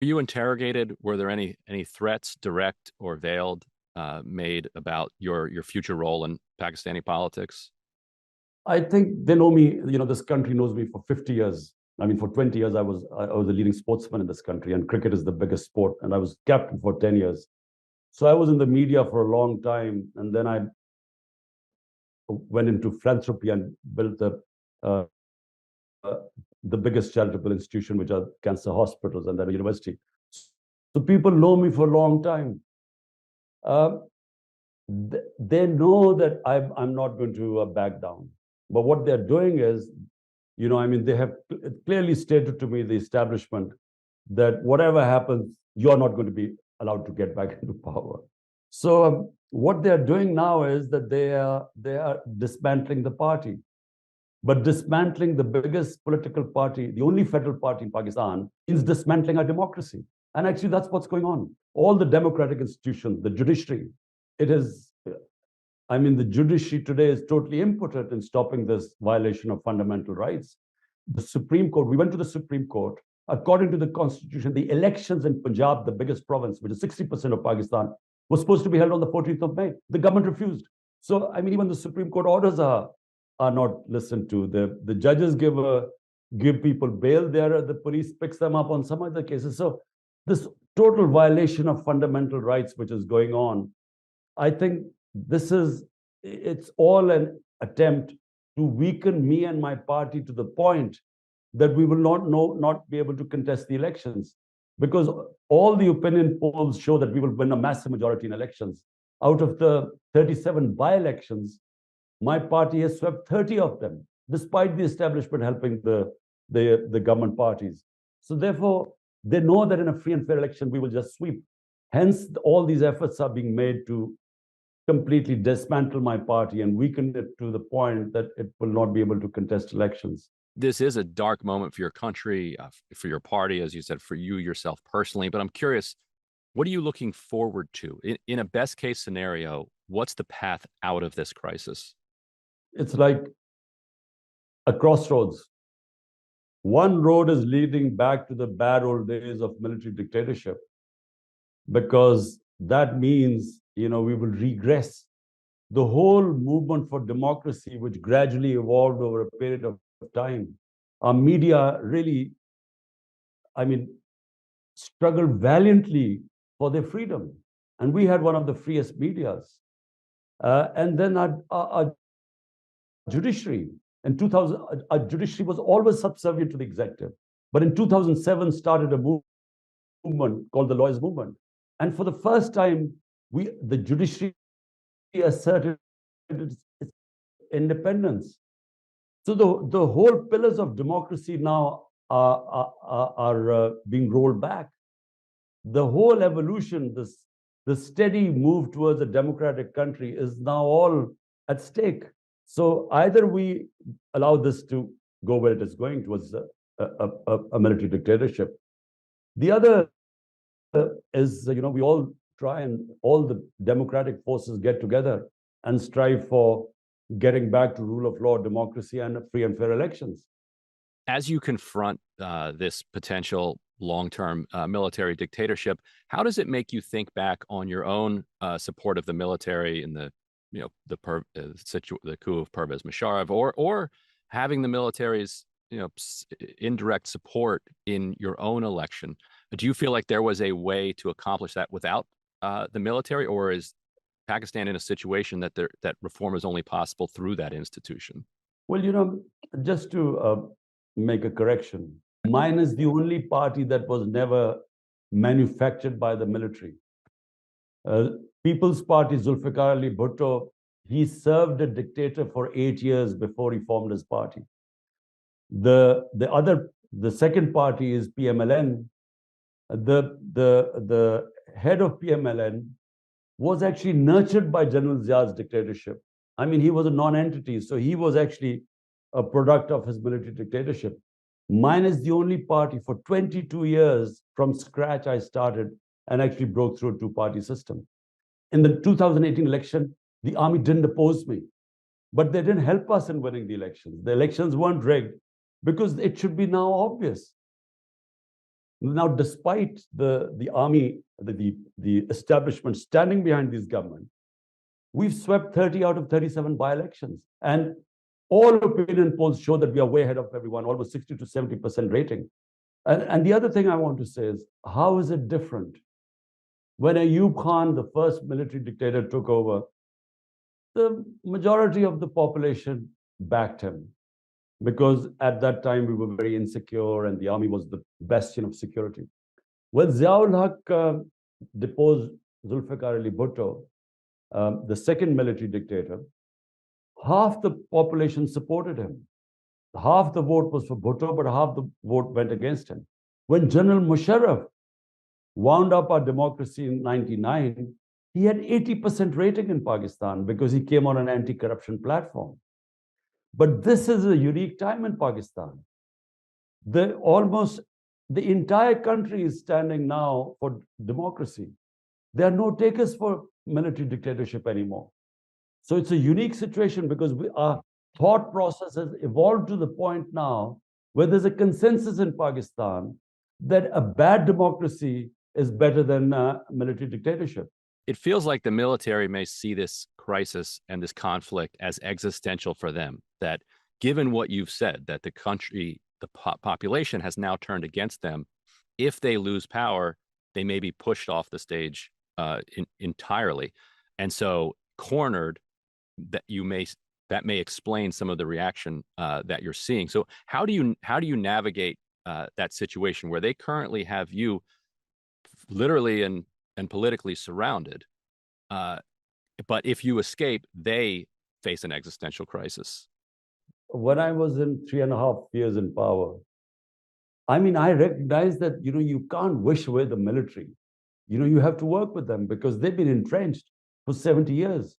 Were you interrogated? Were there any threats, direct or veiled, made about your future role in Pakistani politics? I think they know me, this country knows me for 50 years. I mean, for 20 years, I was a leading sportsman in this country, and cricket is the biggest sport, and I was captain for 10 years. So I was in the media for a long time, and then I went into philanthropy and built uh, uh, the biggest charitable institution, which are cancer hospitals and then a university. So people know me for a long time. They know that I'm not going to back down. But what they're doing is, they have clearly stated to me, the establishment, that whatever happens, you're not going to be allowed to get back into power. So what they're doing now is that they are dismantling the party. But dismantling the biggest political party, the only federal party in Pakistan, is dismantling our democracy. And actually, that's what's going on. All the democratic institutions, the judiciary, the judiciary today is totally impotent in stopping this violation of fundamental rights. The Supreme Court, we went to the Supreme Court. According to the Constitution, the elections in Punjab, the biggest province, which is 60% of Pakistan, was supposed to be held on the 14th of May. The government refused. So, even the Supreme Court orders are not listened to. The judges give people bail there. The police picks them up on some other cases. So this total violation of fundamental rights, which is going on, I think it's all an attempt to weaken me and my party to the point that we will not be able to contest the elections, because all the opinion polls show that we will win a massive majority in elections. Out of the 37 by-elections, my party has swept 30 of them, despite the establishment helping the government parties. So therefore, they know that in a free and fair election, we will just sweep. Hence, all these efforts are being made to completely dismantle my party and weaken it to the point that it will not be able to contest elections. This is a dark moment for your country, for your party, as you said, for you yourself personally. But I'm curious, what are you looking forward to? In a best case scenario, what's the path out of this crisis? It's like a crossroads. One road is leading back to the bad old days of military dictatorship, because that means, we will regress. The whole movement for democracy, which gradually evolved over a period of time, our media really, struggled valiantly for their freedom. And we had one of the freest medias. And then our judiciary. In 2000, our judiciary was always subservient to the executive. But in 2007, started a movement called the Lawyers' Movement. And for the first time, the judiciary asserted its independence. So the whole pillars of democracy now are being rolled back. The whole evolution, the steady move towards a democratic country, is now all at stake. So either we allow this to go where it is going, towards a military dictatorship. The other is, we all try, and all the democratic forces get together and strive for getting back to rule of law, democracy, and free and fair elections. As you confront this potential long-term military dictatorship, how does it make you think back on your own support of the military in the coup of Pervez Musharraf, or having the military's indirect support in your own election? Do you feel like there was a way to accomplish that without the military, or is Pakistan in a situation that reform is only possible through that institution? Well, just to make a correction, mine is the only party that was never manufactured by the military. People's Party, Zulfikar Ali Bhutto, he served a dictator for 8 years before he formed his party. The second party is PMLN. The head of PMLN was actually nurtured by General Zia's dictatorship. He was a non-entity, so he was actually a product of his military dictatorship. Mine is the only party. For 22 years, from scratch, I started and actually broke through a two-party system. In the 2018 election, the army didn't oppose me, but they didn't help us in winning the elections. The elections weren't rigged, because it should be now obvious. Now, despite the army, the establishment standing behind these government, we've swept 30 out of 37 by-elections. And all opinion polls show that we are way ahead of everyone, almost 60 to 70% rating. And the other thing I want to say is, how is it different? When Ayub Khan, the first military dictator, took over, the majority of the population backed him, because at that time we were very insecure and the army was the bastion of security. When Ziaul Haq deposed Zulfikar Ali Bhutto, the second military dictator, half the population supported him. Half the vote was for Bhutto, but half the vote went against him. When General Musharraf wound up our democracy in 1999, he had 80% rating in Pakistan because he came on an anti-corruption platform. But this is a unique time in Pakistan. Almost the entire country is standing now for democracy. There are no takers for military dictatorship anymore. So it's a unique situation because our thought process has evolved to the point now where there's a consensus in Pakistan that a bad democracy is better than military dictatorship. It feels like the military may see this crisis and this conflict as existential for them, that given what you've said, that the country, the population has now turned against them, if they lose power, they may be pushed off the stage entirely. And so cornered, that may explain some of the reaction that you're seeing. So how do you navigate that situation where they currently have you literally and politically surrounded, but if you escape, they face an existential crisis? When I was in 3.5 years in power, I mean, I recognized that, you can't wish away the military. You have to work with them because they've been entrenched for 70 years.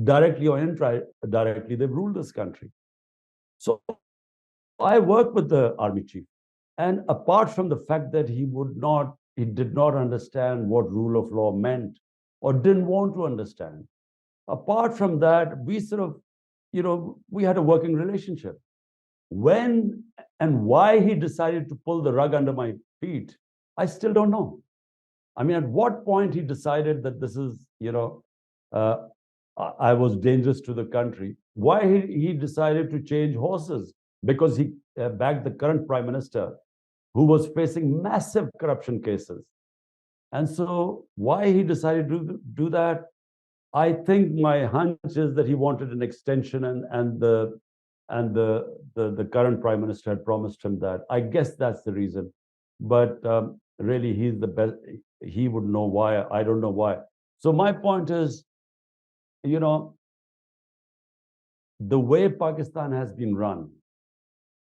Directly or indirectly, they've ruled this country. So I worked with the army chief. And apart from the fact that he did not understand what rule of law meant or didn't want to understand, apart from that, we sort of, we had a working relationship. When and why he decided to pull the rug under my feet, I still don't know. I mean, at what point he decided that this is, I was dangerous to the country. Why he decided to change horses? Because he backed the current prime minister, who was facing massive corruption cases. And so why he decided to do that, I think my hunch is that he wanted an extension and the current prime minister had promised him that. I guess that's the reason. But really, he's the best. He would know why. I don't know why. So my point is, the way Pakistan has been run,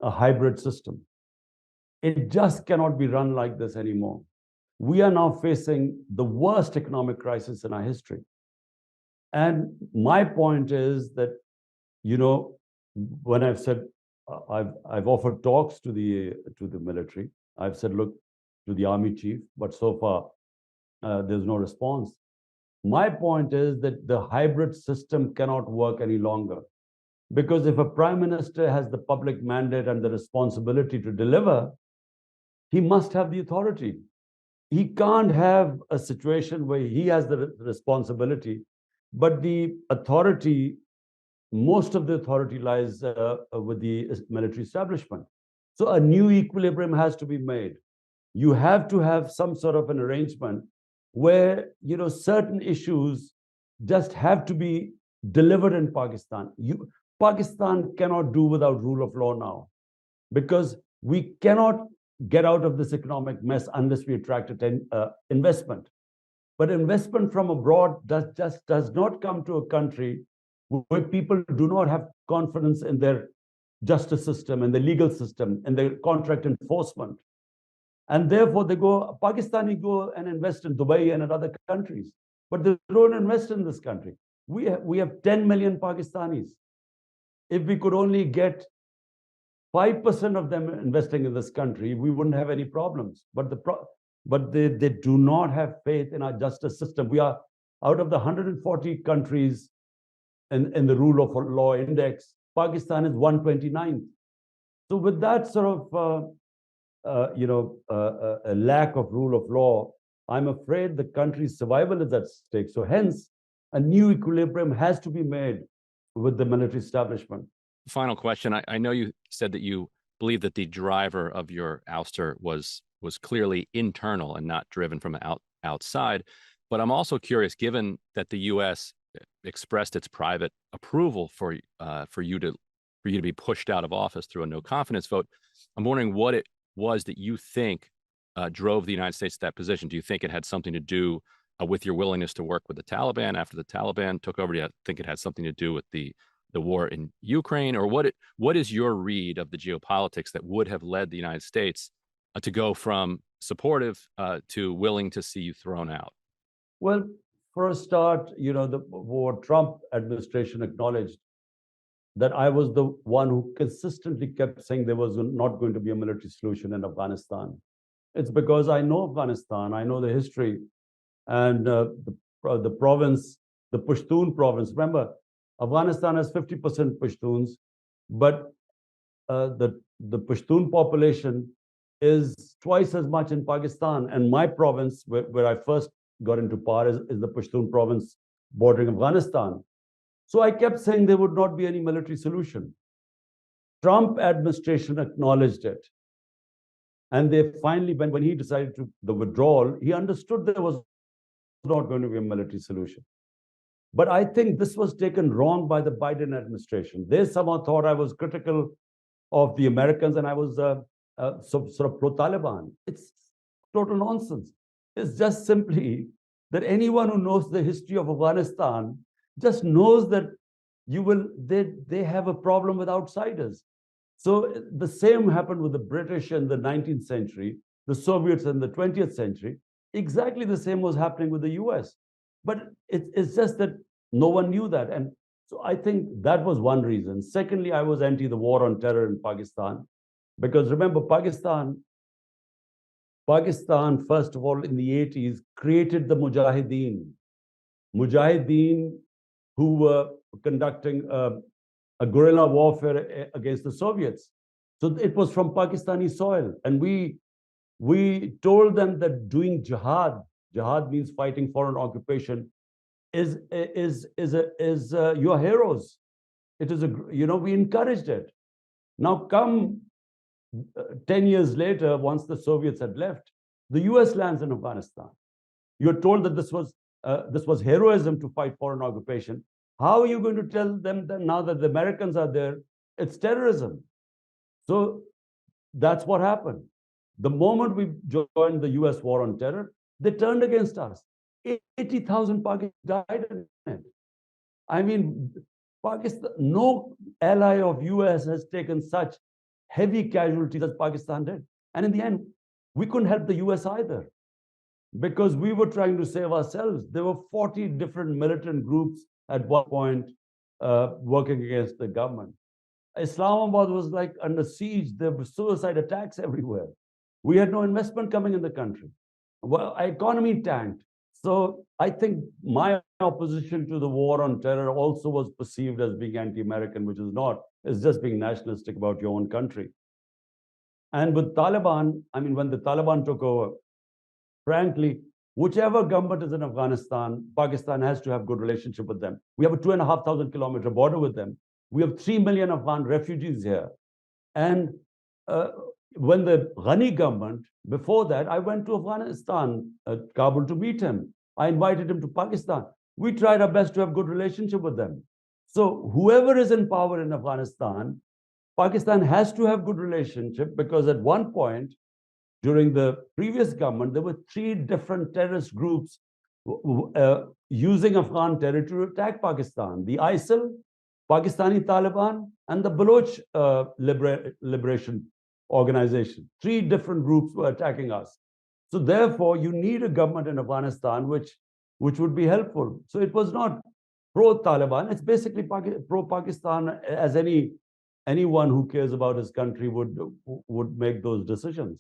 a hybrid system, it just cannot be run like this anymore. We are now facing the worst economic crisis in our history. And my point is that, when I've said, I've offered talks to the military, I've said, look, to the army chief, but so far there's no response. My point is that the hybrid system cannot work any longer, because if a prime minister has the public mandate and the responsibility to deliver, he must have the authority. He can't have a situation where he has the responsibility, but the authority, most of the authority lies with the military establishment. So a new equilibrium has to be made. You have to have some sort of an arrangement where, certain issues just have to be delivered in Pakistan. Pakistan cannot do without rule of law now, because we cannot get out of this economic mess unless we attract investment. But investment from abroad does not come to a country where people do not have confidence in their justice system and the legal system and their contract enforcement. And therefore, Pakistani go and invest in Dubai and in other countries, but they don't invest in this country. We have 10 million Pakistanis. If we could only get 5% of them investing in this country, we wouldn't have any problems. But they do not have faith in our justice system. We are out of the 140 countries in the rule of law index, Pakistan is 129th. So with that sort of a lack of rule of law, I'm afraid the country's survival is at stake. So hence, a new equilibrium has to be made with the military establishment. Final question. I know you said that you believe that the driver of your ouster was clearly internal and not driven from outside. But I'm also curious, given that the U.S. expressed its private approval for you to be pushed out of office through a no confidence vote, I'm wondering what it was that you think drove the United States to that position. Do you think it had something to do with your willingness to work with the Taliban after the Taliban took over? Do you think it had something to do with the war in Ukraine? Or what is your read of the geopolitics that would have led the United States to go from supportive to willing to see you thrown out? Well, for a start, the Trump administration acknowledged that I was the one who consistently kept saying there was not going to be a military solution in Afghanistan. It's because I know Afghanistan, I know the history, and the province, the Pashtun province. Remember, Afghanistan has 50% Pashtuns, but the Pashtun population is twice as much in Pakistan. And my province, where I first got into power, is the Pashtun province bordering Afghanistan. So I kept saying there would not be any military solution. Trump administration acknowledged it. And they finally, when he decided the withdrawal, he understood there was not going to be a military solution. But I think this was taken wrong by the Biden administration. They somehow thought I was critical of the Americans and I was sort of pro-Taliban. It's total nonsense. It's just simply that anyone who knows the history of Afghanistan just knows that they have a problem with outsiders. So the same happened with the British in the 19th century, the Soviets in the 20th century. Exactly the same was happening with the US. But it's just that no one knew that. And so I think that was one reason. Secondly, I was anti the war on terror in Pakistan. Because remember, Pakistan, first of all, in the 80s, created the Mujahideen who were conducting a guerrilla warfare against the Soviets. So it was from Pakistani soil. And we told them that doing jihad means fighting foreign occupation, is your heroes. It is we encouraged it. Now come 10 years later, once the Soviets had left, the US lands in Afghanistan. You're told that this was heroism to fight foreign occupation. How are you going to tell them that now that the Americans are there, it's terrorism? So that's what happened. The moment we joined the US war on terror, they turned against us. 80,000 Pakistanis died in it. I mean, Pakistan, no ally of US has taken such heavy casualties as Pakistan did. And in the end, we couldn't help the US either, because we were trying to save ourselves. There were 40 different militant groups at one point working against the government. Islamabad was like under siege. There were suicide attacks everywhere. We had no investment coming in the country. Well, our economy tanked. So I think my opposition to the war on terror also was perceived as being anti-American, which is not. It's just being nationalistic about your own country. And with Taliban, I mean, when the Taliban took over, frankly, whichever government is in Afghanistan, Pakistan has to have good relationship with them. We have a 2,500 kilometer border with them. We have 3 million Afghan refugees here. And when the Ghani government, before that, I went to Afghanistan, Kabul, to meet him. I invited him to Pakistan. We tried our best to have good relationship with them. So whoever is in power in Afghanistan, Pakistan has to have good relationship, because at one point, during the previous government, there were 3 different terrorist groups using Afghan territory to attack Pakistan. The ISIL, Pakistani Taliban, and the Baloch Liberation Organization. 3 different groups were attacking us. So therefore, you need a government in Afghanistan which would be helpful. So it was not pro-Taliban. It's basically pro-Pakistan, as anyone who cares about his country would make those decisions.